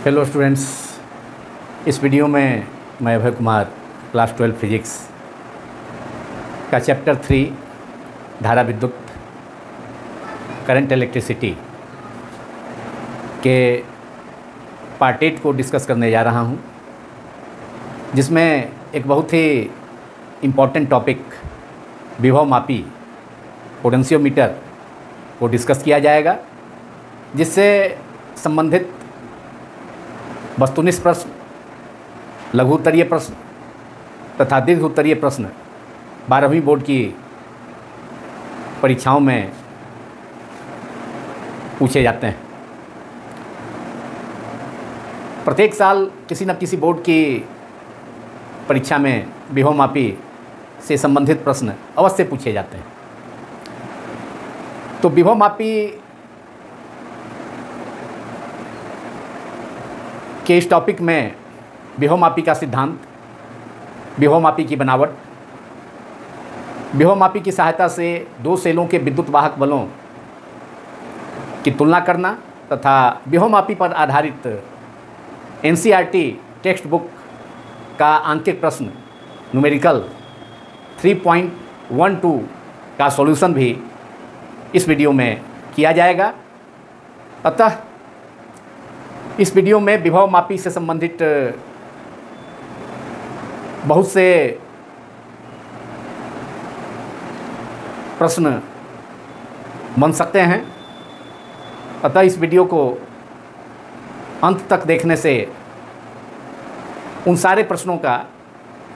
Hello students, इस video में मैं अभय कुमार क्लास 12 फिजिक्स का चैप्टर 3 धारा विद्युत करंट इलेक्ट्रिसिटी के पार्ट 8 को डिस्कस करने जा रहा हूं, जिसमें एक बहुत ही इम्पॉर्टेंट टॉपिक विभव मापी पोटेंशियोमीटर को डिस्कस किया जाएगा, जिससे संबंधित वस्तुनिष्ठ प्रश्न, लघु उत्तरीय प्रश्न तथा दीर्घ उत्तरीय प्रश्न 12वीं बोर्ड की परीक्षाओं में पूछे जाते हैं। प्रत्येक साल किसी न किसी बोर्ड की परीक्षा में विभव मापी से संबंधित प्रश्न अवश्य पूछे जाते हैं। तो विभव मापी के इस टॉपिक में विभव मापी का सिद्धांत, विभव मापी की बनावट, विभव मापी की सहायता से दो सेलों के विद्युत वाहक बलों की तुलना करना तथा विभव मापी पर आधारित एनसीईआरटी टेक्स्ट बुक का आंकिक प्रश्न न्यूमेरिकल 3.12 का सॉल्यूशन भी इस वीडियो में किया जाएगा। अतः इस वीडियो में विभव मापी से संबंधित बहुत से प्रश्न बन सकते हैं। अतः इस वीडियो को अंत तक देखने से उन सारे प्रश्नों का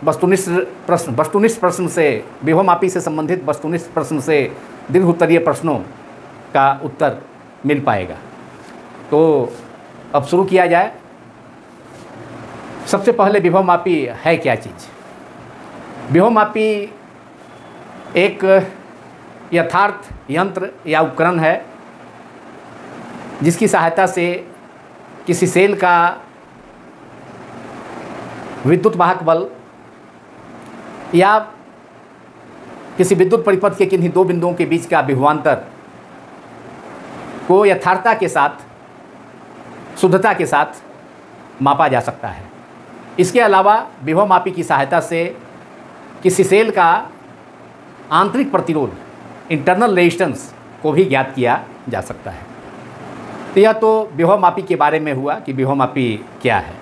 वस्तुनिष्ठ प्रश्न से, विभव मापी से संबंधित वस्तुनिष्ठ प्रश्न से दीर्घ उत्तरीय प्रश्नों का उत्तर मिल पाएगा। तो अब शुरू किया जाए। सबसे पहले विभव मापी है क्या चीज़? विभव मापी एक यथार्थ यंत्र या उपकरण है जिसकी सहायता से किसी सेल का विद्युत वाहक बल या किसी विद्युत परिपथ के किन्हीं दो बिंदुओं के बीच का विभवांतर को यथार्थता के साथ, शुद्धता के साथ मापा जा सकता है। इसके अलावा विभव मापी की सहायता से किसी सेल का आंतरिक प्रतिरोध, इंटरनल रेजिस्टेंस को भी ज्ञात किया जा सकता है। तो यह तो विभव मापी के बारे में हुआ कि विभव मापी क्या है।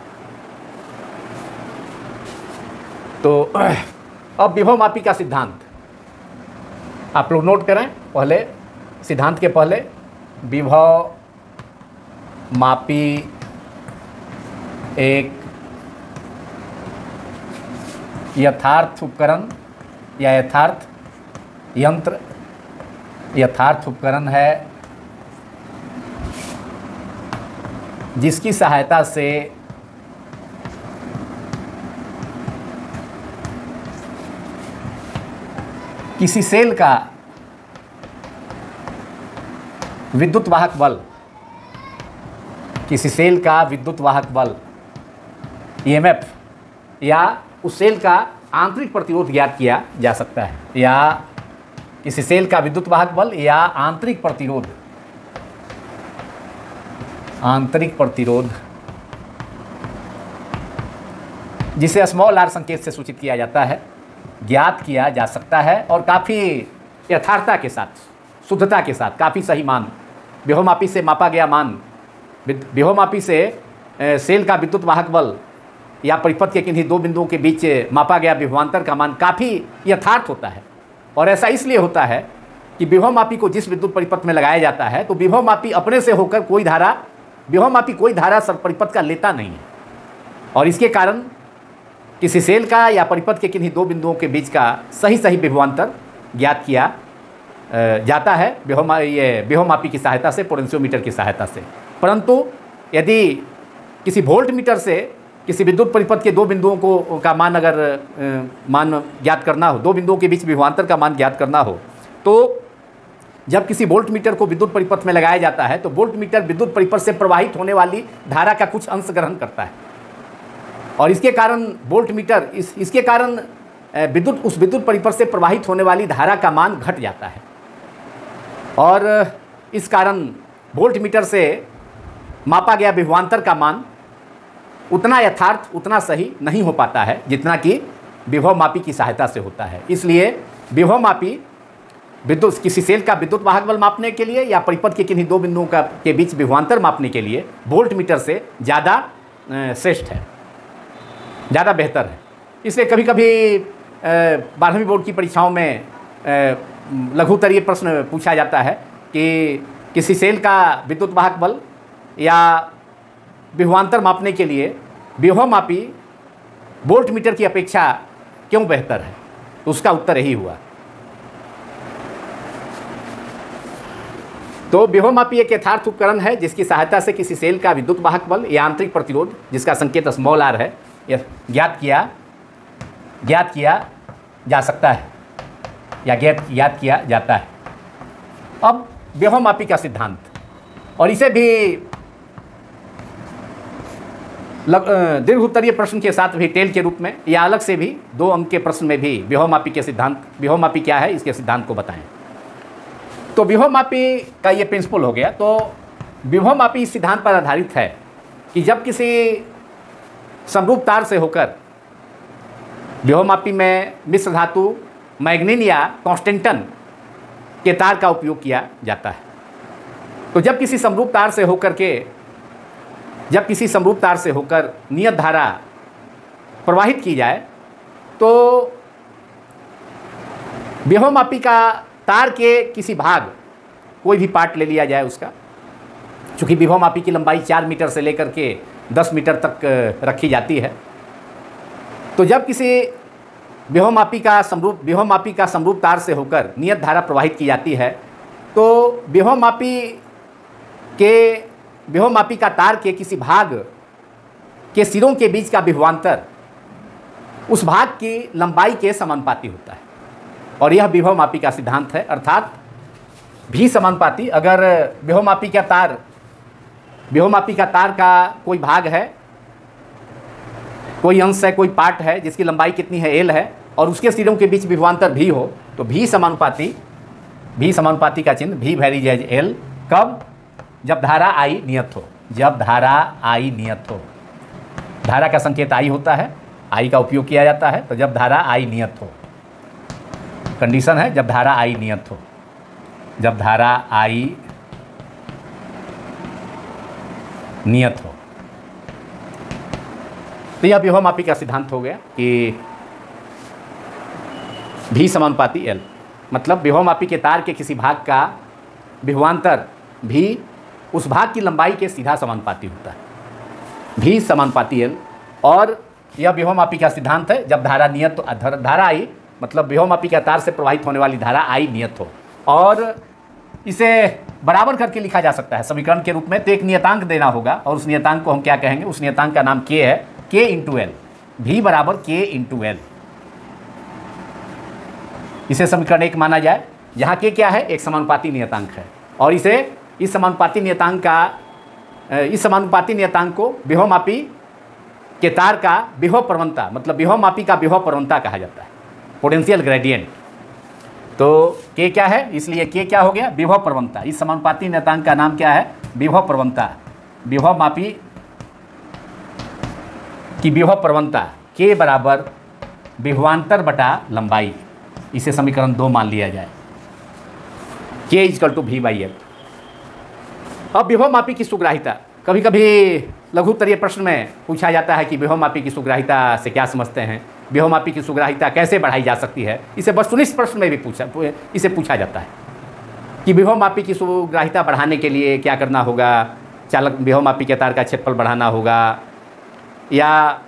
तो अब विभव मापी का सिद्धांत आप लोग नोट करें। पहले सिद्धांत के पहले विभव मापी एक यथार्थ उपकरण या यथार्थ यंत्र, यथार्थ उपकरण है जिसकी सहायता से किसी सेल का विद्युत वाहक बल, किसी सेल का विद्युत वाहक बल ईएमएफ या उस सेल का आंतरिक प्रतिरोध ज्ञात किया जा सकता है, या किसी सेल का विद्युत वाहक बल या आंतरिक प्रतिरोध जिसे स्मॉल आर संकेत से सूचित किया जाता है, ज्ञात किया जा सकता है। और काफ़ी यथार्थता के साथ, शुद्धता के साथ, काफ़ी सही मान, विभव मापी से मापा गया मान, विभव मापी से सेल का विद्युत वाहक बल या परिपथ के किन्हीं दो बिंदुओं के बीच मापा गया विभवांतर का मान काफ़ी यथार्थ होता है। और ऐसा इसलिए होता है कि विभव मापी को जिस विद्युत परिपथ में लगाया जाता है तो विभव मापी अपने से होकर विभव मापी कोई धारा परिपथ का लेता नहीं है, और इसके कारण किसी सेल का या परिपथ के किन्हीं दो बिंदुओं के बीच का सही विभवांतर ज्ञात किया जाता है विभव मापी की सहायता से, पोटेंशियोमीटर की सहायता से। परंतु यदि किसी वोल्ट मीटर से किसी विद्युत परिपथ के दो बिंदुओं को का मान अगर मान ज्ञात करना हो, दो बिंदुओं के बीच विभवांतर का मान ज्ञात करना हो, तो जब किसी वोल्ट मीटर को विद्युत परिपथ में लगाया जाता है तो वोल्ट मीटर विद्युत परिपथ से प्रवाहित होने वाली धारा का कुछ अंश ग्रहण करता है, और इसके कारण वोल्ट मीटर इसके कारण उस विद्युत परिपथ से प्रवाहित होने वाली धारा का मान घट जाता है। और इस कारण वोल्ट मीटर से मापा गया विभवांतर का मान उतना यथार्थ, उतना सही नहीं हो पाता है जितना कि विभव मापी की सहायता से होता है। इसलिए विभव मापी विद्युत किसी सेल का विद्युत वाहक बल मापने के लिए या परिपथ के किन्हीं दो बिंदुओं के बीच विभवांतर मापने के लिए वोल्ट मीटर से ज़्यादा श्रेष्ठ है, ज़्यादा बेहतर है। इसलिए कभी कभी 12वीं बोर्ड की परीक्षाओं में लघुतरीय प्रश्न पूछा जाता है कि किसी सेल का विद्युत वाहक बल या विभवांतर मापने के लिए विभव मापी वोल्ट मीटर की अपेक्षा क्यों बेहतर है, तो उसका उत्तर यही हुआ। तो विभव मापी एक यथार्थ उपकरण है जिसकी सहायता से किसी सेल का विद्युत वाहक बल या आंतरिक प्रतिरोध, जिसका संकेत स्मॉल r है, यह ज्ञात किया जा सकता है या ज्ञात किया जाता है। अब विभव मापी का सिद्धांत, और इसे भी दीर्घ उत्तरीय प्रश्न के साथ भी टेल के रूप में या अलग से भी 2 अंक के प्रश्न में भी विभव मापी के सिद्धांत, विभव मापी क्या है, इसके सिद्धांत को बताएं। तो विभव मापी का ये प्रिंसिपल हो गया। तो विभव मापी इस सिद्धांत पर आधारित है कि जब किसी समरूप तार से होकर, विभव मापी में मिश्र धातु मैग्नीन या कॉन्स्टेंटन के तार का उपयोग किया जाता है। तो जब किसी समरूप तार से होकर नियत धारा प्रवाहित की जाए तो विभव मापी का तार के किसी भाग, कोई भी पार्ट ले लिया जाए उसका, चूँकि विभव मापी की लंबाई 4 मीटर से लेकर के 10 मीटर तक रखी जाती है। तो जब किसी विभव मापी का समरूप तार से होकर नियत धारा प्रवाहित की जाती है तो विभव मापी का तार के किसी भाग के सिरों के बीच का विभवांतर उस भाग की लंबाई के समानुपाती होता है, और यह विभव मापी का सिद्धांत है। अर्थात भी समानुपाती, अगर विभव मापी का तार का कोई भाग है, कोई अंश है, कोई पार्ट है जिसकी लंबाई कितनी है, l है, और उसके सिरों के बीच विभवांतर भी हो, तो भी समानुपाती का चिन्ह भी वैरीज एज l। कब? जब धारा I नियत हो। धारा का संकेत I होता है, I का उपयोग किया जाता है। तो जब धारा I नियत हो, कंडीशन है जब धारा I नियत हो, तो यह विभव मापी का सिद्धांत हो गया कि भी समानुपाती L, मतलब विभव मापी के तार के किसी भाग का विभवांतर भी उस भाग की लंबाई के सीधा समानुपाती होता है, भी समानुपाती L। और यह विभव मापी का सिद्धांत है जब धारा नियत, धारा I मतलब विभव मापी का तार से प्रवाहित होने वाली धारा I नियत हो, और इसे बराबर करके लिखा जा सकता है समीकरण के रूप में। तो एक नियतांक देना होगा, और उस नियतांक को हम क्या कहेंगे, उस नियतांक का नाम K है, K इंटू L, भी बराबर K इंटू L। इसे समीकरण 1 माना जाए, जहाँ K क्या है, एक समानुपाती नियतांक है, और इस समानुपाती नियतांक को विभव मापी के तार का विभव प्रवणता, मतलब विभव मापी का विभव प्रवणता कहा जाता है, पोटेंशियल ग्रेडियंट। तो K क्या है, इसलिए K क्या हो गया, विभव प्रवणता। इस समानुपाती नियतांक का नाम क्या है, विभव प्रवणता। विभव मापी की विभव प्रवणता K बराबर विभवांतर बटा लंबाई, इसे समीकरण 2 मान लिया जाए। K equal to V/L। अब विभव मापी की सुग्राहिता, कभी कभी लघु उत्तरीय प्रश्न में पूछा जाता है कि विभव मापी की सुग्राहिता से क्या समझते हैं, विभव मापी की सुग्राहिता कैसे बढ़ाई जा सकती है। इसे वस्तुनिष्ठ प्रश्न में भी पूछा जाता है कि विभव मापी की सुग्राहिता बढ़ाने के लिए क्या करना होगा, विभव मापी के तार का क्षेत्रफल बढ़ाना होगा, या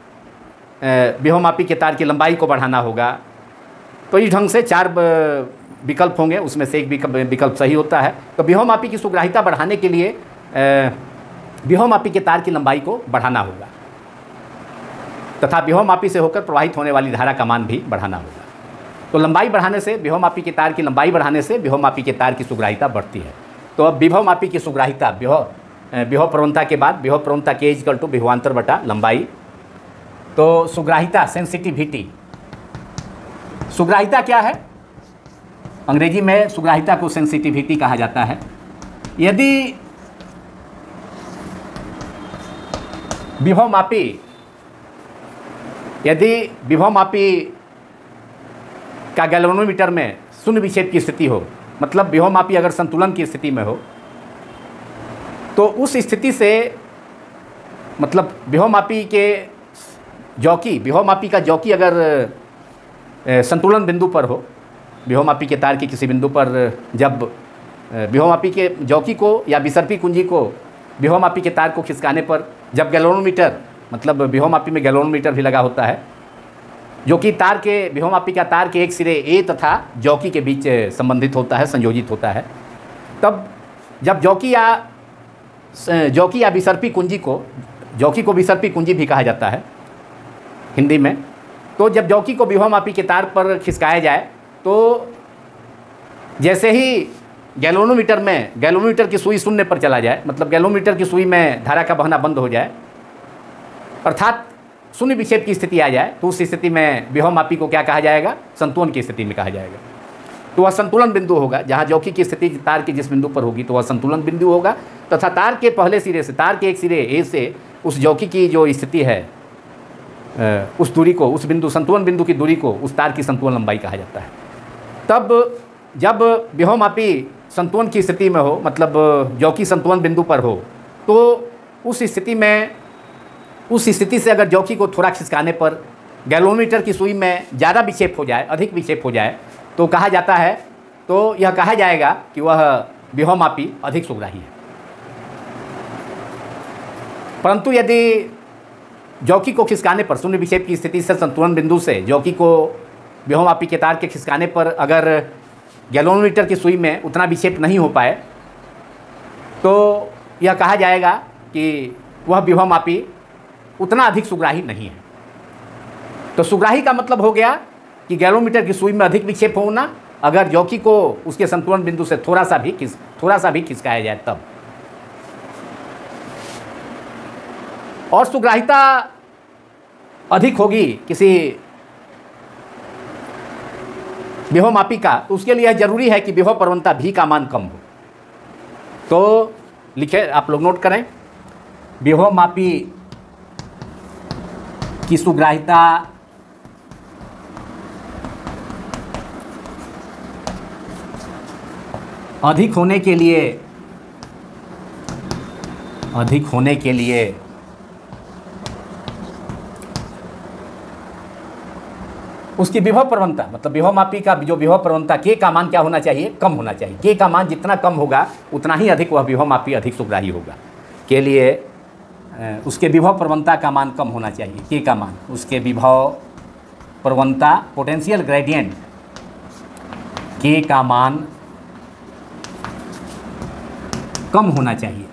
विभव मापी के तार की लंबाई को बढ़ाना होगा। तो इस ढंग से 4 विकल्प होंगे, उसमें से एक विकल्प सही होता है। तो विभव मापी की सुग्राहिता बढ़ाने के लिए विभव मापी के तार की लंबाई को बढ़ाना होगा, तथा विभव मापी से होकर प्रवाहित होने वाली धारा का मान भी बढ़ाना होगा। तो लंबाई बढ़ाने से, विभव मापी के तार की लंबाई बढ़ाने से विभव मापी के तार की सुग्राहिता बढ़ती है। तो अब विभव मापी की सुग्राहिता, विभव प्रवणता के बाद विभव प्रवणता K इक्वल टू विभवांतर बटा लंबाई। तो सुग्राहिता, सेंसिटिविटी, सुग्राहिता क्या है, अंग्रेजी में सुग्राहिता को सेंसिटिविटी कहा जाता है। यदि विभव मापी यदि विभवमापी का गैल्वेनोमीटर में शून्य विक्षेप की स्थिति हो, मतलब विभवमापी अगर संतुलन की स्थिति में हो, तो उस स्थिति से मतलब विभवमापी का जॉकी अगर संतुलन बिंदु पर हो, विभवमापी के तार के किसी बिंदु पर जब विभवमापी के जॉकी को या विसर्पी कुंजी को विभवमापी के तार को खिसकाने पर जब गैल्वेनोमीटर, मतलब विभवमापी में गैल्वेनोमीटर भी लगा होता है जो कि तार के विभवमापी का तार के एक सिरे ए तथा जॉकी के बीच संबंधित होता है, संयोजित होता है, तब जब जॉकी या विसर्पी कुंजी को, जॉकी को विसर्पी कुंजी भी कहा जाता है हिंदी में, तो जब जॉकी को विभवमापी के तार पर खिसकाया जाए तो जैसे ही गैल्वेनोमीटर की सुई शून्य पर चला जाए, मतलब गैल्वेनोमीटर की सुई में धारा का बहना बंद हो जाए, अर्थात शून्य विक्षेप की स्थिति आ जाए, तो उस स्थिति में विभवमापी को क्या कहा जाएगा? संतुलन की स्थिति में कहा जाएगा। तो वह संतुलन बिंदु होगा जहाँ जॉकी की स्थिति तार के जिस बिंदु पर होगी तो वह संतुलन बिंदु होगा, तथा तार के पहले सिरे से, तार के एक सिरे ए से उस जॉकी की जो स्थिति है उस दूरी को, उस बिंदु, संतुलन बिंदु की दूरी को उस तार की संतुलन लंबाई कहा जाता है। तब जब विभवमापी संतुलन की स्थिति में हो, मतलब जॉकी संतुलन बिंदु पर हो, तो उस स्थिति से अगर जॉकी को थोड़ा खिसकाने पर गैल्वेनोमीटर की सुई में ज़्यादा विक्षेप हो जाए, अधिक विक्षेप हो जाए, तो कहा जाता है, तो यह कहा जाएगा कि वह विभवमापी अधिक सुग्राही है। परंतु यदि जॉकी को खिसकाने पर, शून्य विक्षेप की स्थिति से संतुलन बिंदु से जॉकी को विभवमापी के तार के खिसकाने पर अगर गैल्वेनोमीटर की सुई में उतना विक्षेप नहीं हो पाए, तो यह कहा जाएगा कि वह विभवमापी उतना अधिक सुग्राही नहीं है। तो सुग्राही का मतलब हो गया कि गैल्वेनोमीटर की सुई में अधिक विक्षेप होना अगर जॉकी को उसके संतुलन बिंदु से थोड़ा सा भी खिसकाया जाए तब। और सुग्राहिता अधिक होगी किसी विभवमापी का, तो उसके लिए जरूरी है कि विभव प्रवणता भी का मान कम हो। तो लिखे, आप लोग नोट करें, विभवमापी की सुग्राहिता अधिक होने के लिए उसकी विभव प्रवणता, मतलब विभवमापी का जो विभव प्रवणता के का मान क्या होना चाहिए? कम होना चाहिए। के का मान जितना कम होगा उतना ही अधिक वह विभवमापी अधिक सुग्राही होगा। के लिए उसके विभव प्रवणता का मान कम होना चाहिए। के का मान, उसके विभव प्रवणता, पोटेंशियल ग्रेडियंट के का मान कम होना चाहिए,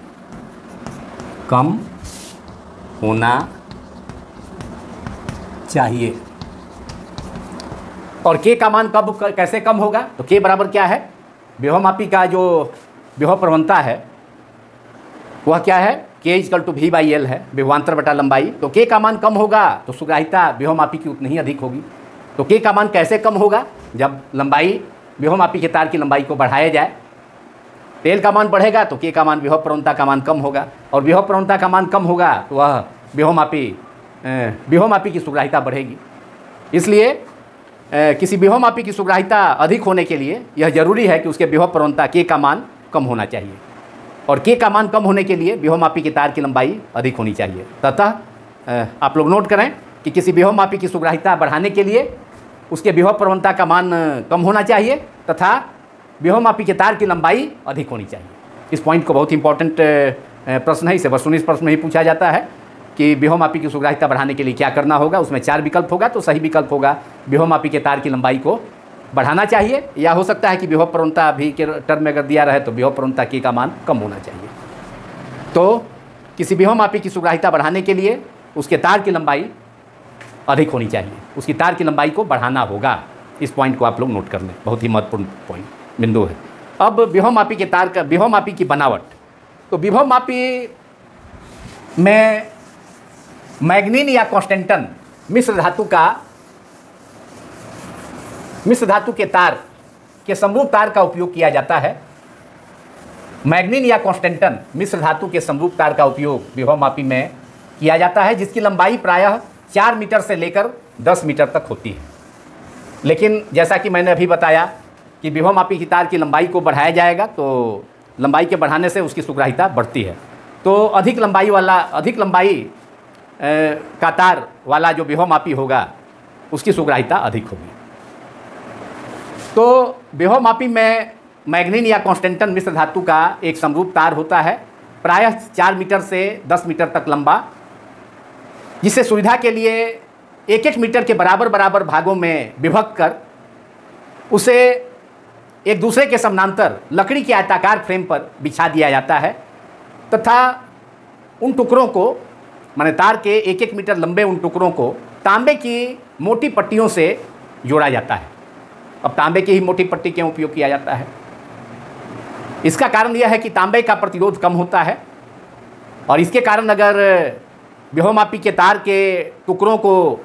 कम होना चाहिए। और के का मान कब कैसे कम होगा? तो के बराबर क्या है? विभवमापी का जो विभव प्रवणता है वह क्या है? K equal to V by L है, विभवांतर बटा लंबाई। तो के का मान कम होगा तो सुग्राहिता विभवमापी की उतनी ही अधिक होगी। तो के का मान कैसे कम होगा? जब लंबाई, विभवमापी के तार की लंबाई को बढ़ाया जाए, तेल का मान बढ़ेगा तो के का मान, विभव प्रवणता का मान कम होगा, और विभव प्रवणता का मान कम होगा तो वह विभवमापी की सुग्राहिता बढ़ेगी। इसलिए किसी विभवमापी की सुग्राहिता अधिक होने के लिए यह जरूरी है कि उसके विभव प्रवणता के का मान कम होना चाहिए, और के का मान कम होने के लिए विभवमापी के तार की लंबाई अधिक होनी चाहिए। तथा आप लोग नोट करें कि किसी विभवमापी की सुग्राहिता बढ़ाने के लिए उसके विभव प्रवणता का मान कम होना चाहिए तथा विभवमापी के तार की लंबाई अधिक होनी चाहिए। इस पॉइंट को बहुत इंपॉर्टेंट प्रश्न है, इसे वर्ष 19 प्रश्न में ही पूछा जाता है कि विभवमापी की सुग्राहिता बढ़ाने के लिए क्या करना होगा। उसमें 4 विकल्प होगा, तो सही विकल्प होगा विभवमापी के तार की लंबाई को बढ़ाना चाहिए, या हो सकता है कि विभव प्रवणता भी के टर्म में अगर दिया रहे तो विभव प्रवणता के का मान कम होना चाहिए। तो किसी विभवमापी की सुग्राहिता बढ़ाने के लिए उसके तार की लंबाई अधिक होनी चाहिए, उसकी तार की लंबाई को बढ़ाना होगा। इस पॉइंट को आप लोग नोट कर लें, बहुत ही महत्वपूर्ण पॉइंट बिंदु है। अब विभवमापी के तार का, विभवमापी की बनावट। तो विभवमापी में मैग्नीन या कॉन्स्टेंटन मिश्र धातु के तार के समरूप तार का उपयोग किया जाता है। मैग्नीन या कॉन्स्टेंटन मिश्र धातु के समरूप तार का उपयोग विभवमापी में किया जाता है, जिसकी लंबाई प्रायः 4 मीटर से लेकर 10 मीटर तक होती है। लेकिन जैसा कि मैंने अभी बताया कि विभवमापी की तार की लंबाई को बढ़ाया जाएगा तो लंबाई के बढ़ाने से उसकी सुग्राहिता बढ़ती है। तो अधिक लंबाई का तार वाला जो विभवमापी होगा उसकी सुग्राहिता अधिक होगी। तो विभवमापी में मैग्नीन या कॉन्स्टेंटन मिश्र धातु का एक समरूप तार होता है, प्रायः 4 मीटर से 10 मीटर तक लंबा, जिसे सुविधा के लिए 1-1 मीटर के बराबर भागों में विभक्त कर उसे एक दूसरे के समानांतर लकड़ी के आयताकार फ्रेम पर बिछा दिया जाता है तथा उन टुकड़ों को, माने तार के 1-1 मीटर लंबे उन टुकड़ों को तांबे की मोटी पट्टियों से जोड़ा जाता है। अब तांबे की ही मोटी पट्टी क्यों उपयोग किया जाता है? इसका कारण यह है कि तांबे का प्रतिरोध कम होता है और इसके कारण अगर विभवमापी के तार के टुकड़ों को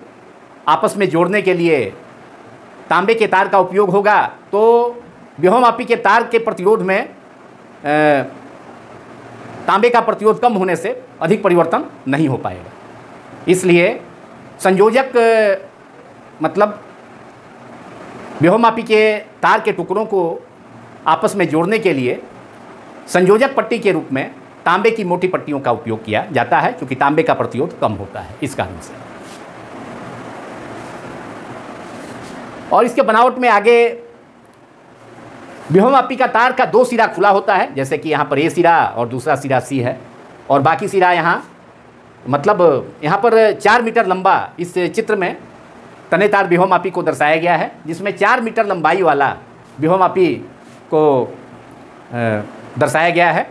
आपस में जोड़ने के लिए तांबे के तार का उपयोग होगा तो विभवमापी के तार के प्रतिरोध में तांबे का प्रतिरोध कम होने से अधिक परिवर्तन नहीं हो पाएगा। इसलिए संयोजक मतलब विभवमापी के तार के टुकड़ों को आपस में जोड़ने के लिए संयोजक पट्टी के रूप में तांबे की मोटी पट्टियों का उपयोग किया जाता है, क्योंकि तांबे का प्रतिरोध कम होता है इस कारण से। और इसके बनावट में आगे विभवमापी का तार का 2 सिरा खुला होता है, जैसे कि यहाँ पर ए सिरा और दूसरा सिरा सी है, और बाकी सिरा यहाँ मतलब यहाँ पर 4 मीटर लंबा इस चित्र में तने तार विभवमापी को दर्शाया गया है, जिसमें 4 मीटर लंबाई वाला विभवमापी को दर्शाया गया है।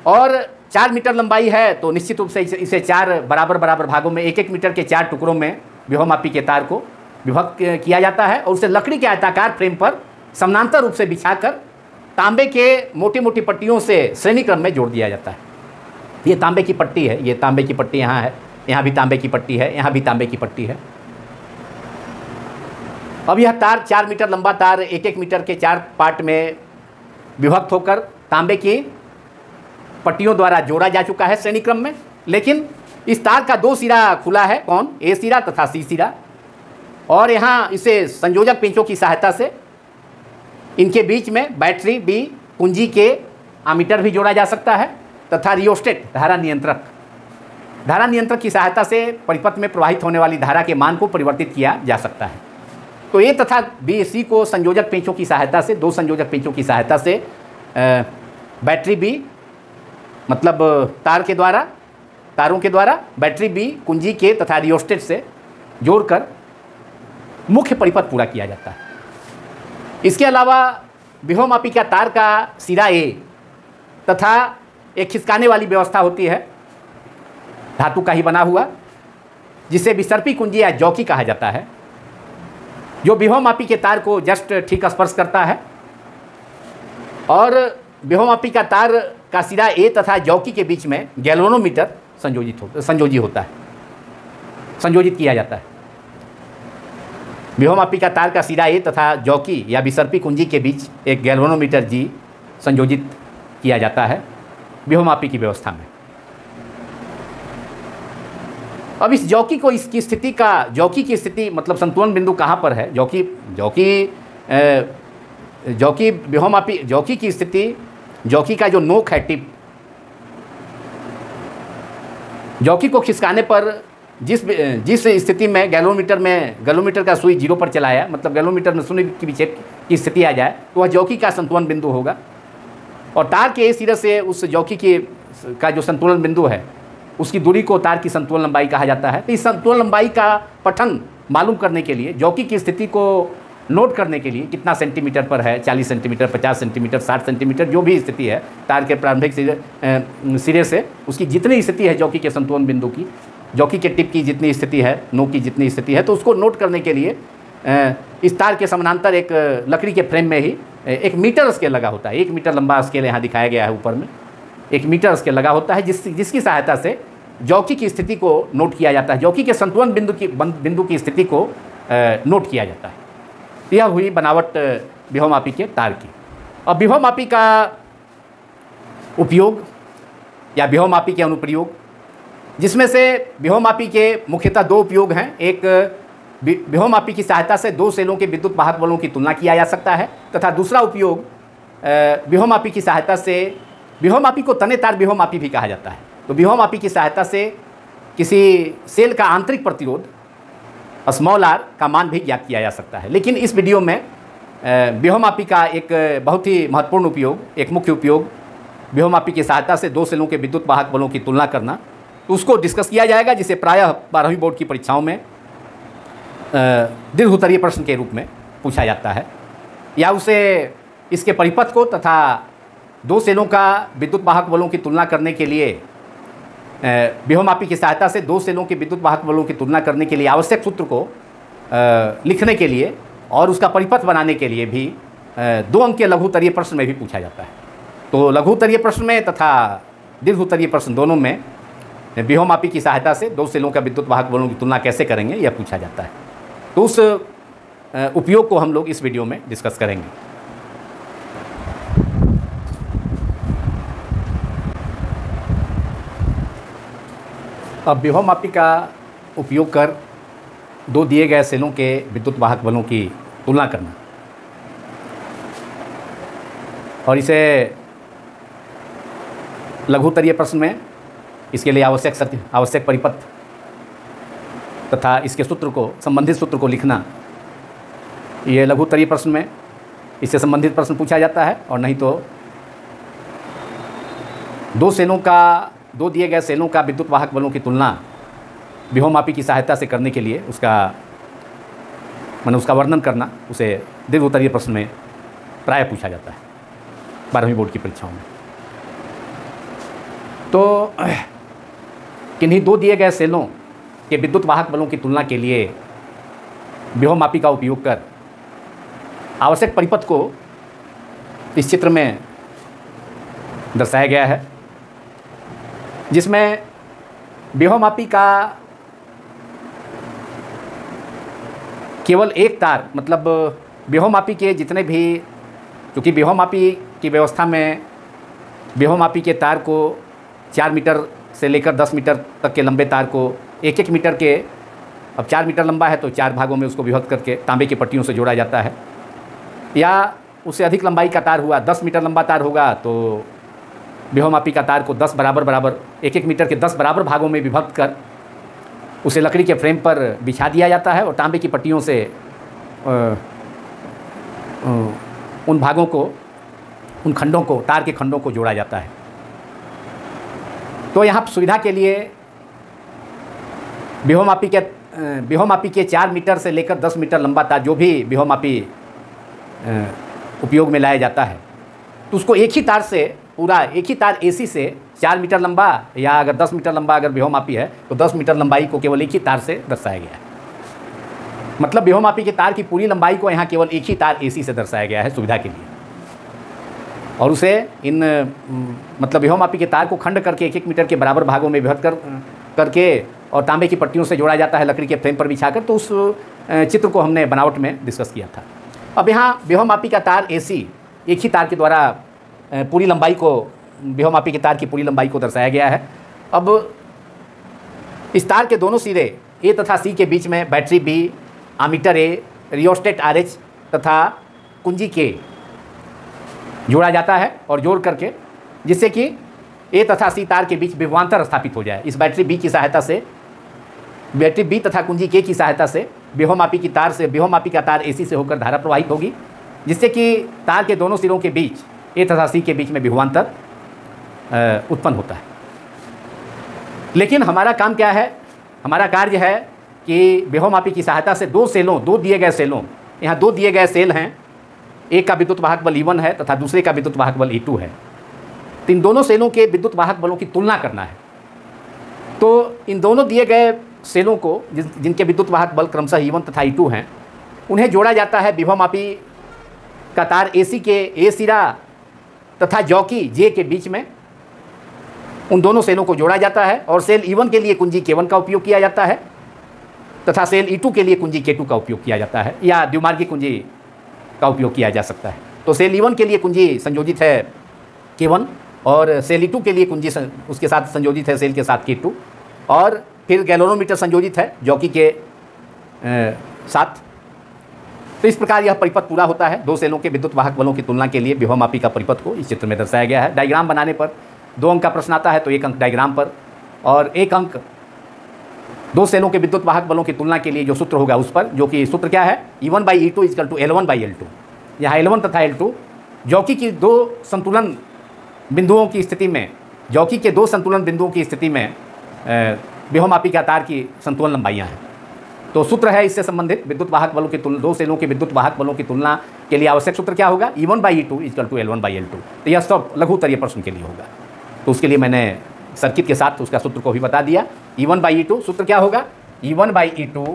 और 4 मीटर लंबाई है तो निश्चित रूप से इसे 4 बराबर भागों में 1-1 मीटर के 4 टुकड़ों में विभवमापी के तार को विभक्त किया जाता है और उसे लकड़ी के आयताकार फ्रेम पर समानांतर रूप से बिछाकर तांबे के मोटी पट्टियों से श्रेणी क्रम में जोड़ दिया जाता है। ये तांबे की पट्टी है, ये तांबे की पट्टी यहाँ है, यहाँ भी तांबे की पट्टी है, यहाँ भी तांबे की पट्टी है। अब यह तार 4 मीटर लंबा तार 1-1 मीटर के 4 पार्ट में विभक्त होकर तांबे की पट्टियों द्वारा जोड़ा जा चुका है श्रेणी क्रम में। लेकिन इस तार का 2 सिरा खुला है, कौन? ए सिरा तथा सी सिरा। और यहाँ इसे संयोजक पेंचों की सहायता से इनके बीच में बैटरी बी कुंजी के आमीटर भी जोड़ा जा सकता है तथा रियोस्टेट धारा नियंत्रक की सहायता से परिपथ में प्रवाहित होने वाली धारा के मान को परिवर्तित किया जा सकता है। तो ए तथा बी सी को संयोजक पेंचों की सहायता से, 2 संयोजक पेंचों की सहायता से बैटरी बी मतलब तारों के द्वारा बैटरी बी कुंजी के तथा रियोस्टेट से जोड़कर मुख्य परिपथ पूरा किया जाता है। इसके अलावा विभवमापी का तार का सिरा ए तथा एक खिसकाने वाली व्यवस्था होती है धातु का ही बना हुआ, जिसे विसर्पी कुंजी या जॉकी कहा जाता है, जो विभवमापी के तार को जस्ट ठीक स्पर्श करता है। और विभवमापी का तार का सिरा ए तथा जॉकी के बीच में गैल्वेनोमीटर संयोजित किया जाता है। विभवमापी का तार का सिरा ए तथा जॉकी या विसर्पी कुंजी के बीच एक गैल्वेनोमीटर जी संयोजित किया जाता है विभवमापी की व्यवस्था में। अब इस जॉकी को जॉकी की स्थिति मतलब संतुलन बिंदु कहाँ पर है? जॉकी की स्थिति, जॉकी का जो नोक है, टिप, जॉकी को खिसकाने पर जिस स्थिति में गैल्वेनोमीटर का सुई 0 पर चलाया, मतलब गैल्वेनोमीटर में शून्य की विक्षेप की स्थिति आ जाए, तो वह जॉकी का संतुलन बिंदु होगा। और तार के एक सिरे से उस जॉकी का जो संतुलन बिंदु है उसकी दूरी को तार की संतुलन लंबाई कहा जाता है। तो इस संतुलन लंबाई का पठन मालूम करने के लिए, जॉकी की स्थिति को नोट करने के लिए, कितना सेंटीमीटर पर है, 40 सेंटीमीटर, 50 सेंटीमीटर, 60 सेंटीमीटर, जो भी स्थिति है तार के प्रारंभिक सिरे से उसकी जितनी स्थिति है जॉकी के संतुलन बिंदु की, जॉकी के टिप की जितनी स्थिति है, नोक की जितनी स्थिति है, तो उसको नोट करने के लिए इस तार के समानांतर एक लकड़ी के फ्रेम में ही एक मीटर स्केल लगा होता है। 1 मीटर लंबा स्केल यहाँ दिखाया गया है ऊपर में, 1 मीटर स्केल लगा होता है, जिसकी सहायता से जॉकी की स्थिति को नोट किया जाता है, जॉकी के संतुलन बिंदु की स्थिति को नोट किया जाता है। यह हुई बनावट विभवमापी के तार की। अब विभवमापी का उपयोग या विभवमापी के अनुप्रयोग जिसमें से व्योममापी के मुख्यतः दो उपयोग हैं। एक, व्योममापी की सहायता से दो सेलों के विद्युत वाहक बलों की तुलना किया जा सकता है, तथा दूसरा उपयोग व्योममापी की सहायता से, व्योममापी को तने तार व्योममापी भी कहा जाता है। तो व्योममापी की सहायता से किसी सेल का आंतरिक प्रतिरोध स्मॉल आर का मान भी ज्ञात किया जा सकता है। लेकिन इस वीडियो में व्योममापी का एक बहुत ही महत्वपूर्ण उपयोग, एक मुख्य उपयोग, व्योममापी की सहायता से दो सेलों के विद्युत वाहक बलों की तुलना करना, तो उसको डिस्कस किया जाएगा, जिसे प्रायः 12वीं बोर्ड की परीक्षाओं में दीर्घ उत्तरीय प्रश्न के रूप में पूछा जाता है, या उसे इसके परिपथ को तथा दो सेलों का विद्युत वाहक बलों की तुलना करने के लिए, व्योममापी की सहायता से दो सेलों के विद्युत वाहक बलों की तुलना करने के लिए आवश्यक सूत्र को लिखने के लिए और उसका परिपथ बनाने के लिए भी 2 अंक के लघु उत्तरीय प्रश्न में भी पूछा जाता है। तो लघु उत्तरीय प्रश्न में तथा दीर्घ उत्तरीय प्रश्न दोनों में व्योममापी की सहायता से दो सेलों का विद्युत वाहक बलों की तुलना कैसे करेंगे यह पूछा जाता है। तो उस उपयोग को हम लोग इस वीडियो में डिस्कस करेंगे। अब व्योममापी का उपयोग कर दो दिए गए सेलों के विद्युत वाहक बलों की तुलना करना, और इसे लघु उत्तरीय प्रश्न में इसके लिए आवश्यक परिपथ तथा इसके सूत्र को, संबंधित सूत्र को लिखना, ये लघु उत्तरीय प्रश्न में इससे संबंधित प्रश्न पूछा जाता है। और नहीं तो दो दिए गए सेलों का विद्युत वाहक बलों की तुलना व्योममापी की सहायता से करने के लिए उसका वर्णन करना, उसे दीर्घ उत्तरीय प्रश्न में प्राय पूछा जाता है 12वीं बोर्ड की परीक्षाओं में। तो किन्हीं दो दिए गए सेलों के विद्युत वाहक बलों की तुलना के लिए व्योममापी का उपयोग कर आवश्यक परिपथ को इस चित्र में दर्शाया गया है, जिसमें व्योममापी का केवल एक तार, मतलब व्योममापी के जितने भी, क्योंकि व्योममापी की व्यवस्था में व्योममापी के तार को 4 मीटर से लेकर 10 मीटर तक के लंबे तार को 1-1 मीटर के, अब 4 मीटर लंबा है तो 4 भागों में उसको विभक्त करके तांबे की पट्टियों से जोड़ा जाता है, या उससे अधिक लंबाई का तार हुआ, 10 मीटर लंबा तार होगा तो व्योममापी का तार को 10 बराबर 1-1 मीटर के 10 बराबर भागों में विभक्त कर उसे लकड़ी के फ्रेम पर बिछा दिया जाता है और तांबे की पट्टियों से उन भागों को, उन खंडों को, तार के खंडों को जोड़ा जाता है। तो यहाँ सुविधा के लिए व्योममापी के 4 मीटर से लेकर 10 मीटर लंबा तार, जो भी व्योममापी उपयोग में लाया जाता है, तो उसको एक ही तार एसी से 4 मीटर लंबा, या अगर 10 मीटर लंबा अगर व्योममापी है तो 10 मीटर लंबाई को केवल एक ही तार से दर्शाया गया है। मतलब व्योममापी के तार की पूरी लंबाई को यहाँ केवल एक ही तार एसी से दर्शाया गया है सुविधा के लिए, और उसे मतलब व्योममापी के तार को खंड करके 1-1 मीटर के बराबर भागों में विभक्त करके और तांबे की पट्टियों से जोड़ा जाता है लकड़ी के फ्रेम पर बिछाकर। तो उस चित्र को हमने बनावट में डिस्कस किया था। अब यहाँ व्योममापी का तार एसी एक ही तार के द्वारा पूरी लंबाई को, व्योममापी के तार की पूरी लंबाई को दर्शाया गया है। अब इस तार के दोनों सिरे ए तथा सी के बीच में बैटरी बी, आमीटर ए, रियोस्टेट RH तथा कुंजी के जोड़ा जाता है, और जोड़ करके जिससे कि ए तथा सी तार के बीच विभवांतर स्थापित हो जाए। इस बैटरी बी तथा कुंजी के की सहायता से व्योममापी का तार एसी से होकर धारा प्रवाहित होगी, जिससे कि तार के दोनों सिरों के बीच, ए तथा सी के बीच में विभवांतर उत्पन्न होता है। लेकिन हमारा काम क्या है? हमारा कार्य है कि व्योममापी की सहायता से दो दिए गए सेलों, यहाँ 2 दिए गए सेल हैं, एक का विद्युत वाहक बल E1 है तथा दूसरे का विद्युत वाहक बल E2 है। तो इन दोनों सेलों के विद्युत वाहक बलों की तुलना करना है। तो इन दोनों दिए गए सेलों को, जिनके विद्युत वाहक बल क्रमशः E1 तथा E2 हैं, उन्हें जोड़ा जाता है व्योममापी का तार एसी के ए सिरा तथा जॉकी जे के बीच में। उन दोनों सेलों को जोड़ा जाता है और सेल E1 के लिए कुंजी K1 का उपयोग किया जाता है तथा सेल E2 के लिए कुंजी K2 का उपयोग किया जाता है, या द्विमार्गी कुंजी का उपयोग किया जा सकता है। तो सेल E1 के लिए कुंजी संयोजित है K1 और सेल E2 के लिए कुंजी उसके साथ संयोजित है सेल के साथ K2। और फिर गैल्वेनोमीटर संयोजित है जॉकी के साथ। तो इस प्रकार यह परिपथ पूरा होता है। 2 सेलों के विद्युत वाहक बलों की तुलना के लिए विभवमापी का परिपथ को इस चित्र में दर्शाया गया है। डायग्राम बनाने पर 2 अंक का प्रश्न आता है तो 1 अंक डायग्राम पर, और 1 अंक 2 सेलों के विद्युत वाहक बलों की तुलना के लिए जो सूत्र होगा उस पर, जो कि सूत्र क्या है, E1/E2 = L1/L2। यहाँ L1 तथा L2 जॉकी की 2 संतुलन बिंदुओं की स्थिति में, जॉकी के 2 संतुलन बिंदुओं की स्थिति में विभवमापी का तार की संतुलन लंबाइयाँ हैं। तो सूत्र है इससे संबंधित विद्युत वाहक बलों की तुलना, 2 सेलों के विद्युत वाहक बलों की तुलना के लिए आवश्यक सूत्र क्या होगा, E1/E2 = L1/L2। तो यह सब लघुत्तरीय प्रश्न के लिए होगा। तो उसके लिए मैंने सर्किट के साथ उसका सूत्र को भी बता दिया। E1/E2 सूत्र क्या होगा, E1/E2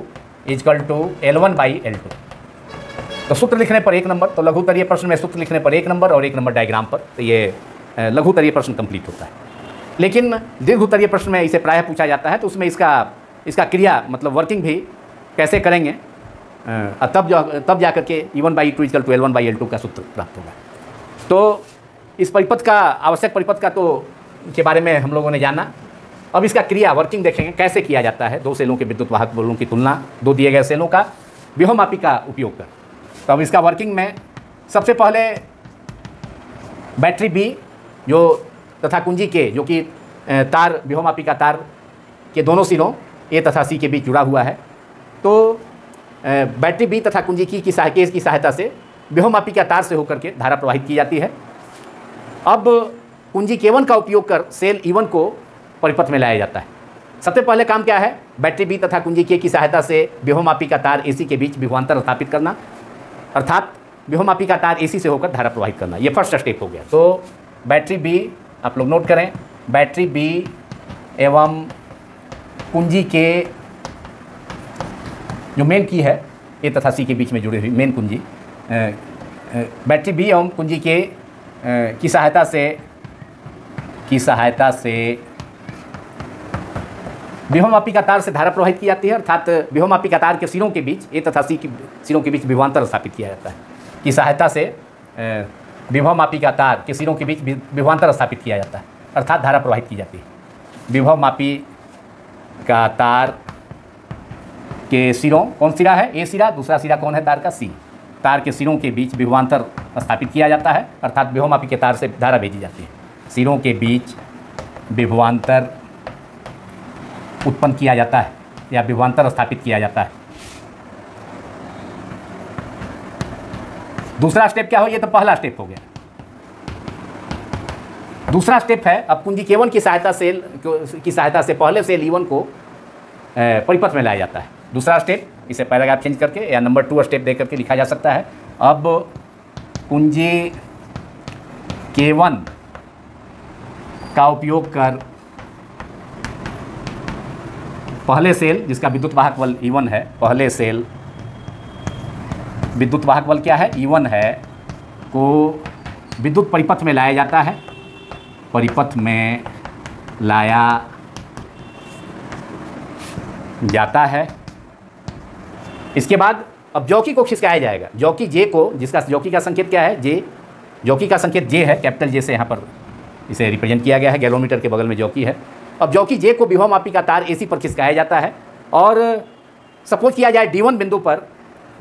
= L1/L2। तो सूत्र लिखने पर 1 नंबर, तो लघुत्तरीय प्रश्न में सूत्र लिखने पर 1 नंबर और 1 नंबर डायग्राम पर, तो ये लघुत्तरीय प्रश्न कंप्लीट होता है। लेकिन दीर्घोत्तरीय प्रश्न में इसे प्रायः पूछा जाता है, तो उसमें इसका क्रिया मतलब वर्किंग भी कैसे करेंगे, तब जा करके E1/E2 = L1/L2 का सूत्र प्राप्त होगा। तो इस परिपथ का, आवश्यक परिपथ का तो के बारे में हम लोगों ने जाना। अब इसका क्रिया वर्किंग देखेंगे कैसे किया जाता है 2 सेलों के विद्युत वाहक बलों की तुलना 2 दिए गए सेलों का विभवमापी का उपयोग कर। तो अब इसका वर्किंग में सबसे पहले बैटरी B जो तथा कुंजी के, जो कि तार विभवमापी का तार के दोनों सिरों A तथा C के बीच जुड़ा हुआ है, तो बैटरी B तथा कुंजी की सहायता से विभवमापी का तार से होकर के धारा प्रवाहित की जाती है। अब कुंजी K1 का उपयोग कर सेल E1 को परिपथ में लाया जाता है। सबसे पहले काम क्या है, बैटरी B तथा कुंजी K की सहायता से विभवमापी का तार AC के बीच विभवांतर स्थापित करना, अर्थात विभवमापी का तार AC से होकर धारा प्रवाहित करना। ये फर्स्ट स्टेप हो गया। तो बैटरी B, आप लोग नोट करें, बैटरी B एवं कुंजी के जो मेन की है A तथा C के बीच में जुड़ी हुई मेन कुंजी, बैटरी B एवं कुंजी के की सहायता से विभवमापी का तार से धारा प्रवाहित की जाती है, अर्थात विभवमापी का तार के सिरों के बीच A तथा C के सिरों के बीच विभवांतर स्थापित किया जाता है। की सहायता से विभवमापी का तार के सिरों के बीच विभवांतर स्थापित किया जाता है, अर्थात धारा प्रवाहित की जाती है। विभवमापी का तार के सिरों, कौन सिरा है, A सिरा, दूसरा सिरा कौन है तार का, C। तार के सिरों के बीच विभवांतर स्थापित किया जाता है, अर्थात विभवमापी के तार से धारा भेजी जाती है। सिरों के बीच विभवांतर उत्पन्न किया जाता है या विभवांतर स्थापित किया जाता है। दूसरा स्टेप क्या हो, ये तो पहला स्टेप हो गया। दूसरा स्टेप है, अब कुंजी K1 की सहायता से पहले सेल E1 को परिपथ में लाया जाता है। दूसरा स्टेप, इसे पैराग्राफ चेंज करके या नंबर 2 स्टेप दे करके लिखा जा सकता है। अब कुंजी K1 का उपयोग कर पहले सेल, जिसका विद्युत वाहक बल E1 है, पहले सेल विद्युत वाहक बल क्या है, E1 है, को विद्युत परिपथ में लाया जाता है, परिपथ में लाया जाता है। इसके बाद अब जॉकी को खिसकाया जाएगा। जॉकी J को, जिसका जॉकी का संकेत क्या है, J, जॉकी का संकेत J है, कैपिटल J से यहाँ पर इसे रिप्रेजेंट किया गया है, गैल्वेनोमीटर के बगल में जॉकी है। अब जॉकी J को विभवमापी का तार AC पर खिसकाया जाता है और सपोज किया जाए D1 बिंदु पर,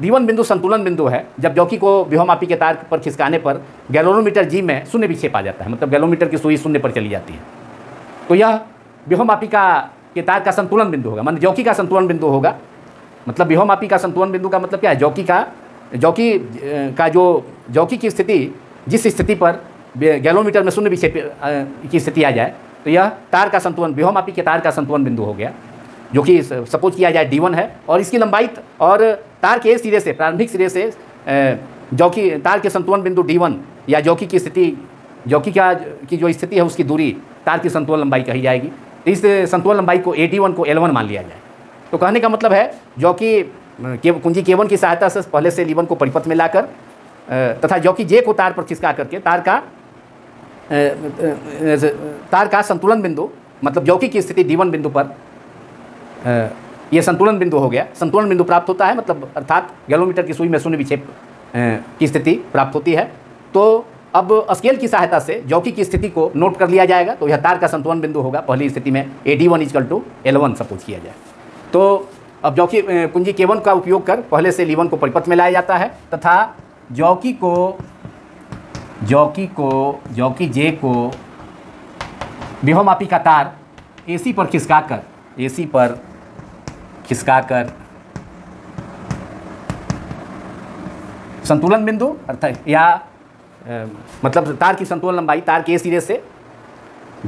D1 बिंदु संतुलन बिंदु है। जब जॉकी को विभवमापी के तार पर खिसकाने पर गैल्वेनोमीटर G में शून्य विक्षेप आ जाता है, मतलब गैल्वेनोमीटर की सुई शून्य पर चली जाती है। तो यह विभवमापी के तार का संतुलन बिंदु होगा, मतलब जॉकी का संतुलन बिंदु होगा। मतलब विभवमापी का संतुलन बिंदु का मतलब क्या है, जॉकी की स्थिति, जिस स्थिति पर गैल्वेनोमीटर में शून्य विक्षेप की स्थिति आ जाए, तो यह तार का संतुलन, विभवमापी के तार का संतुलन बिंदु हो गया, जो कि सपोज किया जाए D1 है। और इसकी लंबाई और तार के सिरे से, प्रारंभिक सिरे से जॉकी तार के संतुलन बिंदु D1 या जॉकी की स्थिति, जॉकी की जो स्थिति है उसकी दूरी तार की संतुलन लंबाई कही जाएगी। इस संतुलन लंबाई को AD1 को L1 मान लिया जाए। तो कहने का मतलब है जॉकी कुंजी K1 की सहायता से पहले से E1 को परिपथ में लाकर तथा जॉकी J को तार पर खिसका करके तार का संतुलन बिंदु, मतलब जॉकी की स्थिति D1 बिंदु पर, यह संतुलन बिंदु हो गया। संतुलन बिंदु प्राप्त होता है, मतलब अर्थात गैल्वेनोमीटर की सुई में शून्य विक्षेप की स्थिति प्राप्त होती है। तो अब स्केल की सहायता से जॉकी की स्थिति को नोट कर लिया जाएगा। तो यह तार का संतुलन बिंदु होगा पहली स्थिति में AD1 = L1 सपोज किया जाए। तो अब जॉकी कुंजी K1 का उपयोग कर पहले से E1 को परिपथ में लाया जाता है तथा जॉकी J को विभवमापी का तार AC पर खिसकाकर संतुलन बिंदु अर्थात या मतलब तार की संतुलन लंबाई तार के सिरे से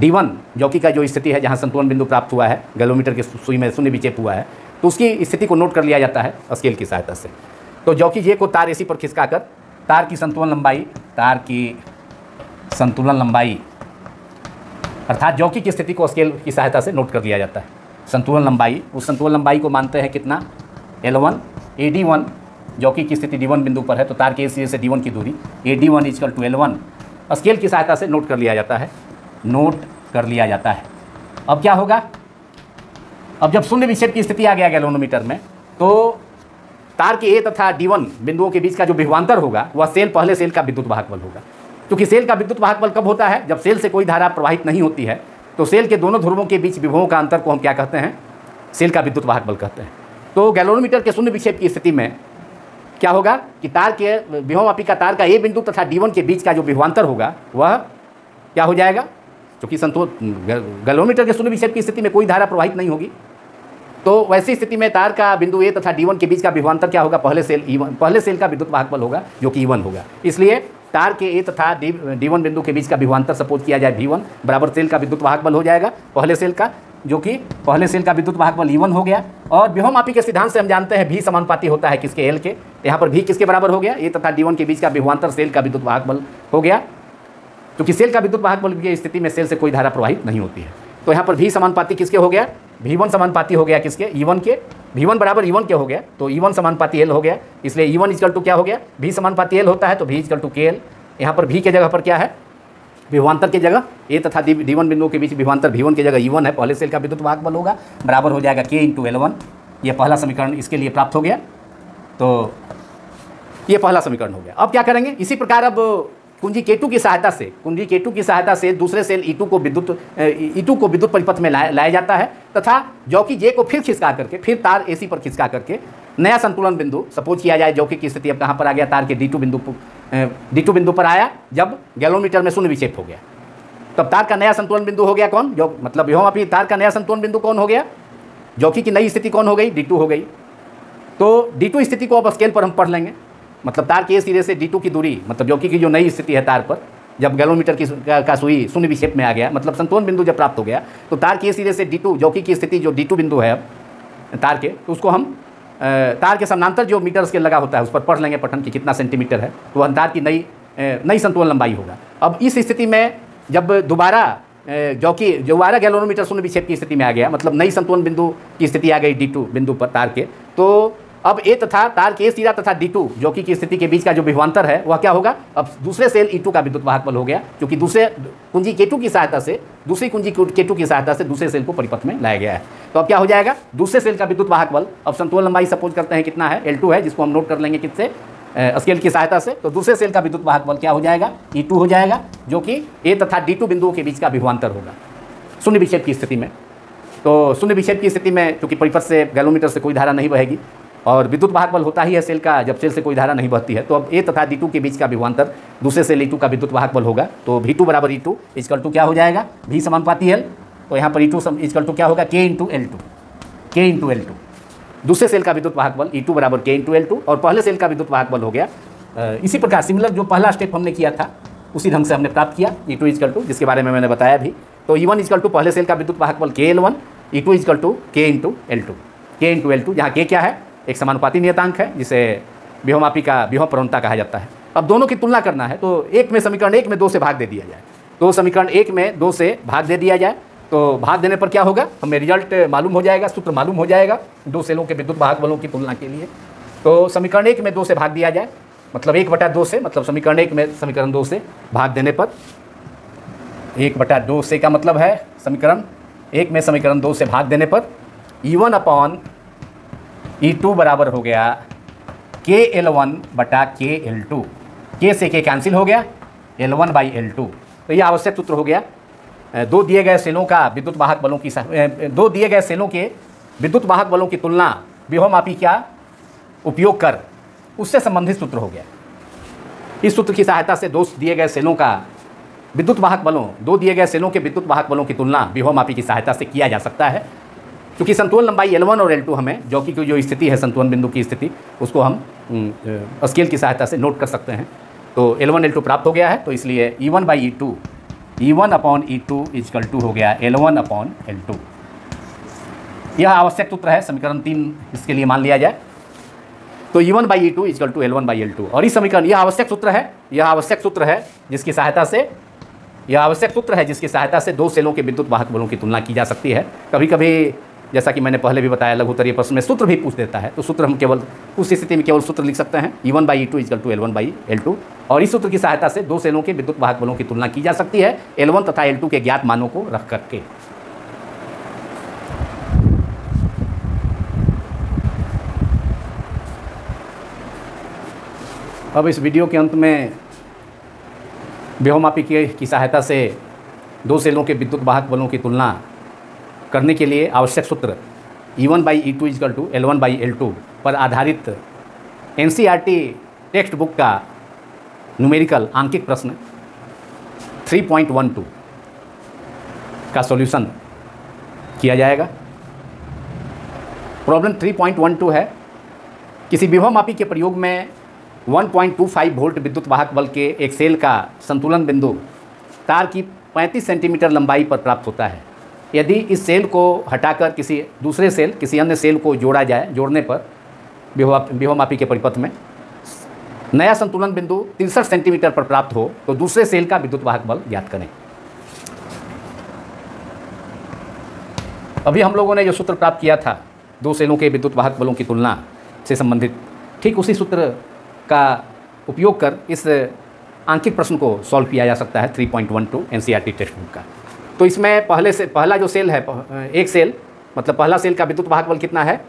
D1 जॉकी का जो स्थिति है जहां संतुलन बिंदु प्राप्त हुआ है, गैलोमीटर की सुई में शून्य विक्षेप हुआ है, तो उसकी स्थिति को नोट कर लिया जाता है स्केल की सहायता से। तो जॉकी J को तार AC पर खिसकाकर तार की संतुलन लंबाई अर्थात जॉकी की स्थिति को स्केल की सहायता से नोट कर लिया जाता है। संतुलन लंबाई, उस संतुलन लंबाई को मानते हैं कितना, L1 AD1 जॉकी की स्थिति D1 बिंदु पर है तो तार के सिरे से D1 की दूरी AD1 = L1 स्केल की सहायता से नोट कर लिया जाता है। अब क्या होगा, अब जब शून्य विक्षेप की स्थिति आ गया गैल्वेनोमीटर में तो तार के A तथा D1 बिंदुओं के बीच का जो विभवांतर होगा वह पहले सेल का विद्युत वाहक बल होगा। क्योंकि सेल का विद्युत वाहक बल कब होता है, जब सेल से कोई धारा प्रवाहित नहीं होती है। तो सेल के दोनों ध्रुवों के बीच विभवों का अंतर को हम क्या कहते हैं, सेल का विद्युत वाहक बल कहते हैं। तो गैल्वेनोमीटर के शून्य विक्षेप की स्थिति में क्या होगा कि तार के विभवमापी का तार का A बिंदु तथा D1 के बीच का जो विभवांतर होगा वह क्या हो जाएगा, क्योंकि गैल्वेनोमीटर के शून्य विक्षेप की स्थिति में कोई धारा प्रवाहित नहीं होगी। तो वैसी स्थिति में तार का बिंदु A तथा D1 के बीच का विभवांतर क्या होगा, पहले सेल का विद्युत वाहक बल होगा जो कि E1 होगा। इसलिए तार के A तथा D1 बिंदु के बीच का विभवांतर सपोज किया जाए V1 बराबर सेल का विद्युत वाहक बल हो जाएगा पहले सेल का, जो कि पहले सेल का विद्युत वाहक बल E1 हो गया। और विभवमापी के सिद्धांत से हम जानते हैं V समानुपाती होता है किसके, L के। यहाँ पर V किसके बराबर हो गया, A तथा D1 के बीच का विभवांतर सेल का विद्युत वाहक बल हो गया। क्योंकि सेल का विद्युत वाहक बल की स्थिति में सेल से कोई धारा प्रवाहित नहीं होती है। तो यहाँ पर V समानुपाती किसके हो गया, V1 समानुपाती हो गया किसके, E1 के। V1 बराबर E1 के हो गया तो E1 समानुपाती L हो गया। इसलिए E1 = क्या हो गया, V समानुपाती L होता है तो V = KL। यहाँ पर V के जगह पर क्या है, विभवांतर की जगह A तथा D1 बिंदुओं के बीच विभवांतर V1 की जगह E1 है, पहले सेल का विद्युत वाहक बल होगा, बराबर हो जाएगा K × L1। ये पहला समीकरण इसके लिए प्राप्त हो गया। तो ये पहला समीकरण हो गया। अब क्या करेंगे, इसी प्रकार अब कुंजी K2 की सहायता से दूसरे सेल E2 को विद्युत परिपथ में लाया जाता है तथा जॉकी J को फिर खिसका करके, फिर तार AC पर खिसका करके नया संतुलन बिंदु सपोज किया जाए। जॉकी की स्थिति अब कहाँ पर आ गया, तार के D2 बिंदु पर आया जब गैल्वेनोमीटर में शून्य विक्षेप हो गया। तब तार का नया संतुलन बिंदु हो गया कौन, जो मतलब विभवमापी तार का नया संतुलन बिंदु कौन हो गया, जॉकी की नई स्थिति कौन हो गई, D2 हो गई। तो D2 स्थिति को अब स्केल पर हम पढ़ लेंगे। मतलब तार के सिरे से D2 की दूरी, मतलब जॉकी की जो नई स्थिति है तार पर, जब गैल्वेनोमीटर का सुई शून्य विक्षेप में आ गया, मतलब संतुलन बिंदु जब प्राप्त हो गया, तो तार के सिरे से D2 जॉकी की स्थिति जो D2 बिंदु है अब तार के, तो उसको हम तार के समानांतर जो मीटर स्केल लगा होता है उस पर पढ़ लेंगे पठन की कितना सेंटीमीटर है, तो वह तार की नई संतुलन लंबाई होगा। अब इस स्थिति में जब दोबारा गैल्वेनोमीटर शून्य विक्षेप की स्थिति में आ गया, मतलब नई संतुलन बिंदु की स्थिति आ गई D2 बिंदु पर तार के, तो अब A तथा तार के सिरा तथा D2 जॉकी की स्थिति के बीच का जो विभवांतर है वह क्या होगा, अब दूसरे सेल E2 का विद्युत वाहक बल हो गया, क्योंकि दूसरी कुंजी K2 की सहायता से दूसरे सेल को परिपथ में लाया गया है। तो अब क्या हो जाएगा, दूसरे सेल का विद्युत वाहक बल, अब संतुलन लंबाई सपोज करते हैं कितना है, L2 है, जिसको हम नोट कर लेंगे किससे, स्केल की सहायता से। तो दूसरे सेल का विद्युत वाहक बल क्या हो जाएगा, E2 हो जाएगा, जो कि A तथा D2 बिंदुओं के बीच का विभवांतर होगा शून्य विक्षेप की स्थिति में। तो शून्य विक्षेप की स्थिति में चूंकि परिपथ से गैल्वेनोमीटर से कोई धारा नहीं बहेगी और विद्युत वाहक बल होता ही है सेल का जब सेल से कोई धारा नहीं बहती है, तो अब A तथा D2 के बीच का विभवांतर दूसरे सेल E2 का विद्युत वाहक बल होगा। तो V2 बराबर E2 = क्या हो जाएगा, V समानुपाती L। तो यहाँ पर E2 = क्या होगा, K × L2। दूसरे सेल का विद्युत वाहक बल E2 बराबर K × L2 और पहले सेल का विद्युत वाहक बल हो गया। इसी प्रकार सिमिलर जो पहला स्टेप हमने किया था उसी ढंग से हमने प्राप्त किया E2 = जिसके बारे में मैंने बताया भी। तो E1 = पहले सेल का विद्युत वाहक बल KL1, E2 = K × L2, जहाँ K क्या है, एक समानुपाती नियतांक है जिसे विभवमापी का विभव प्रवणता कहा जाता है। अब दोनों की तुलना करना है तो समीकरण 1 में 2 से भाग दे दिया जाए, तो समीकरण 1 में 2 से भाग दे दिया जाए, तो भाग देने पर क्या होगा, हमें रिजल्ट मालूम हो जाएगा, सूत्र मालूम हो जाएगा दो सेलों के विद्युत वाहक बलों की तुलना के लिए। तो समीकरण 1 में 2 से भाग दिया जाए, मतलब 1/2 से, मतलब समीकरण 1 में समीकरण 2 से भाग देने पर 1/2 से का मतलब है समीकरण 1 में समीकरण 2 से भाग देने पर E1/E2 बराबर हो गया KL1/KL2। K से K कैंसिल हो गया, L1/L2। तो यह आवश्यक सूत्र हो गया। दो दिए गए सेलों का विद्युत वाहक बलों की दो दिए गए सेलों के विद्युत वाहक बलों की तुलना विभवमापी का उपयोग कर उससे संबंधित सूत्र हो गया। इस सूत्र की सहायता से दो दिए गए सेलों के विद्युत वाहक बलों की तुलना विभवमापी की सहायता से किया जा सकता है। क्योंकि संतुलन लंबाई L1 और L2 हमें जॉकी की जो स्थिति है, संतुलन बिंदु की स्थिति, उसको हम स्केल की सहायता से नोट कर सकते हैं। तो L1 L2 प्राप्त हो गया है, तो इसलिए E1/E2 E1/E2 इक्वल टू हो गया L1/L2। यह आवश्यक सूत्र है, समीकरण 3 इसके लिए मान लिया जाए। तो E1/E2 इक्वल टू L1/L2। और इस समीकरण यह आवश्यक सूत्र है जिसकी सहायता से दो सेलों के विद्युत वाहक बलों की तुलना की जा सकती है। कभी कभी जैसा कि मैंने पहले भी बताया, लघुत्तरीय प्रश्न में सूत्र भी पूछ देता है, तो सूत्र हम केवल उस स्थिति में केवल सूत्र लिख सकते हैं E1/E2 इक्वल टू L1/L2। और इस सूत्र की सहायता से दो सेलों के विद्युत वाहक बलों की तुलना की जा सकती है L1 तथा L2 के ज्ञात मानों को रख करके। अब इस वीडियो के अंत में विभवमापी की सहायता से दो सेलों के विद्युत वाहक बलों की तुलना करने के लिए आवश्यक सूत्र E1/E2 इक्वल टू L1/L2 पर आधारित NCERT टेक्स्ट बुक का न्यूमेरिकल आंकिक प्रश्न 3.12 का सॉल्यूशन किया जाएगा। प्रॉब्लम 3.12 है, किसी विभवमापी के प्रयोग में 1.25 वोल्ट विद्युत वाहक बल के एक सेल का संतुलन बिंदु तार की 35 सेंटीमीटर लंबाई पर प्राप्त होता है। यदि इस सेल को हटाकर किसी अन्य सेल को जोड़ने पर विभवमापी के परिपथ में नया संतुलन बिंदु 63 सेंटीमीटर पर प्राप्त हो तो दूसरे सेल का विद्युत वाहक बल ज्ञात करें। अभी हम लोगों ने जो सूत्र प्राप्त किया था दो सेलों के विद्युत वाहक बलों की तुलना से संबंधित, ठीक उसी सूत्र का उपयोग कर इस आंकिक प्रश्न को सॉल्व किया जा सकता है 3.12 NCERT टेक्स्ट बुक का। तो इसमें पहला जो सेल है, एक सेल मतलब पहला सेल का विद्युत वाहक बल कितना है,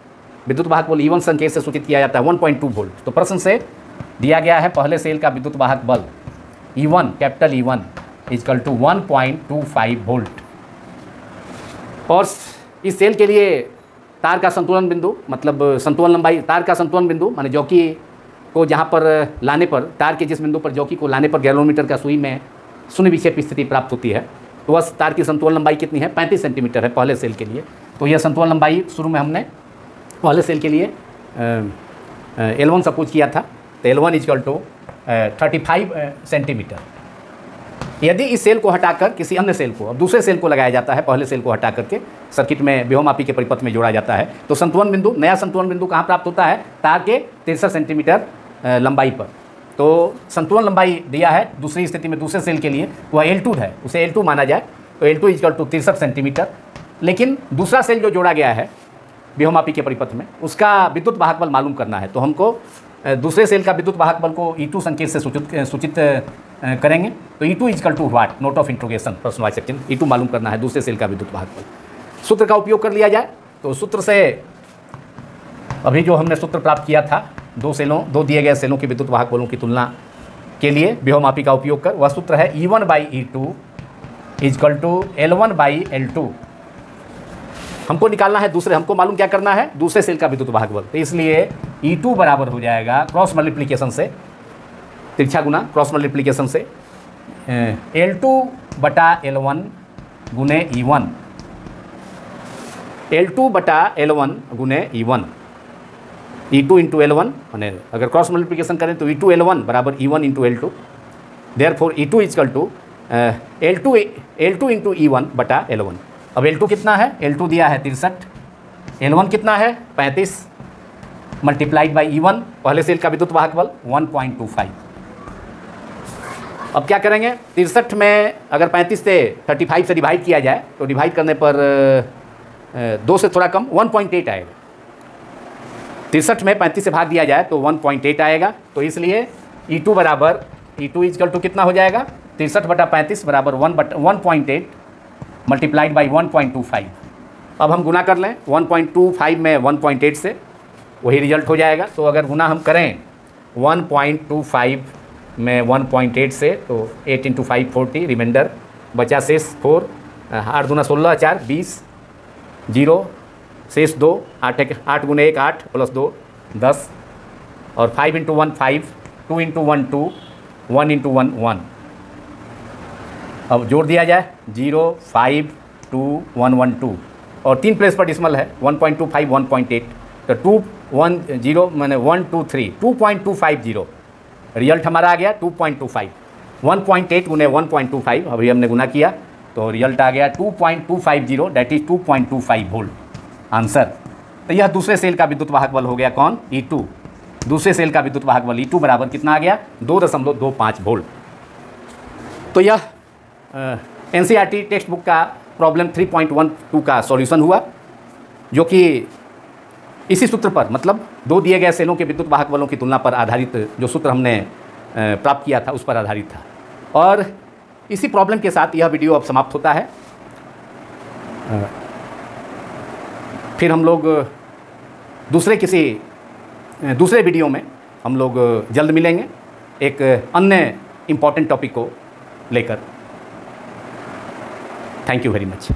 विद्युत वाहक बल E1 संकेत से सूचित किया जाता है 1.2 वोल्ट। तो प्रश्न से दिया गया है पहले सेल का विद्युत वाहक बल E1 capital E1 equal to 1.25 volt. और इस सेल के लिए तार का संतुलन बिंदु मतलब संतुलन लंबाई, तार का संतुलन बिंदु माने जॉकी को जहाँ पर लाने पर, तार के जिस बिंदु पर जॉकी को लाने पर गैल्वेनोमीटर का सुई में शून्य विक्षेप स्थिति प्राप्त होती है, तो वह तार की संतुलन लंबाई कितनी है, 35 सेंटीमीटर है पहले सेल के लिए। तो यह संतुलन लंबाई शुरू में हमने पहले सेल के लिए L1 सपोज किया था, तो L1 इक्वल टू 35 सेंटीमीटर। यदि इस सेल को हटाकर किसी अन्य सेल को, अब दूसरे सेल को लगाया जाता है, पहले सेल को हटा करके सर्किट में विभवमापी के परिपथ में जोड़ा जाता है, तो संतुलन बिंदु, नया संतुलन बिंदु कहाँ प्राप्त होता है, तार के 63 सेंटीमीटर लंबाई पर। तो संतुलन लंबाई दिया है दूसरी स्थिति में दूसरे सेल के लिए, वह L2 है, उसे L2 माना जाए, तो L2 इक्वल टू 63 सेंटीमीटर। लेकिन दूसरा सेल जो जोड़ा गया है विभवमापी के परिपथ में, उसका विद्युत वाहक बल मालूम करना है। तो हमको दूसरे सेल का विद्युत वाहक बल को E2 संकेत से सूचित करेंगे। तो E2 equal to what, note of interrogation प्रश्नवाची सेक्शन, E2 मालूम करना है दूसरे सेल का विद्युत वाहक बल। सूत्र का उपयोग कर लिया जाए, तो सूत्र से अभी जो हमने सूत्र प्राप्त किया था दो दिए गए सेलों के विद्युत वाहक बलों की तुलना के लिए विभवमापी का उपयोग कर, वह सूत्र है E1/E2 इक्वल टू L1/L2। हमको निकालना है हमको मालूम क्या करना है, दूसरे सेल का विद्युत वाहक बल। तो इसलिए E2 बराबर हो जाएगा क्रॉस मल्टीप्लिकेशन से, तिरछा गुना क्रॉस मल्टीप्लिकेशन से L2/L1 गुने E1, L2/L1 गुने E1, E2 इंटू L1, मैंने अगर क्रॉस मल्टीप्लिकेशन करें तो E2 L1 बराबर E1 into L2। Therefore E2 equal to L2 into E1/L1। अब L2 कितना है, L2 दिया है 63, L1 कितना है 35, मल्टीप्लाइड बाई E1 पहले सेल का विद्युत वाहक बल 1.25। अब क्या करेंगे, 63 में अगर 35 से 35 से डिवाइड किया जाए तो डिवाइड करने पर 2 से थोड़ा कम 1.8 आएगा। 63 में 35 से भाग दिया जाए तो 1.8 आएगा। तो इसलिए E2 बराबर E2 इक्वल टू कितना हो जाएगा, 63/35 बराबर 1.8 मल्टीप्लाइड बाई 1.25। अब हम गुना कर लें 1.25 में 1.8 से, वही रिजल्ट हो जाएगा। तो अगर गुना हम करें 1.25 में 1.8 से, तो 8 × 5 40, रिमाइंडर बचा शेष 4, 8 दूना 16, 4 20, 0 शेष 2, 8 गुने 1 8 प्लस 2 10, और 5 × 1 5, 2 × 1 2, 1 × 1 1। अब जोड़ दिया जाए 0 5 2 1 1 2, और 3 प्लेस पर डिसमल है 1.25 1.8, तो 2 1 0 मैंने 1 2 3 2.250, रिजल्ट हमारा आ गया 2.25, 1.8 गुने 1.25, अभी हमने गुना किया तो रिजल्ट आ गया 2.250, दैट इज 2.25 वोल्ट आंसर। तो यह दूसरे सेल का विद्युत वाहक बल हो गया कौन, E2। दूसरे सेल का विद्युत वाहक बल E2 बराबर कितना आ गया, 2.25 वोल्ट। तो यह NCERT टेक्स्ट बुक का प्रॉब्लम 3.12 का सॉल्यूशन हुआ, जो कि इसी सूत्र पर, मतलब दो दिए गए सेलों के विद्युत वाहक बलों की तुलना पर आधारित जो सूत्र हमने प्राप्त किया था उस पर आधारित था। और इसी प्रॉब्लम के साथ यह वीडियो अब समाप्त होता है। फिर हम लोग दूसरे वीडियो में हम लोग जल्द मिलेंगे एक अन्य इम्पॉर्टेंट टॉपिक को लेकर। Thank you very much.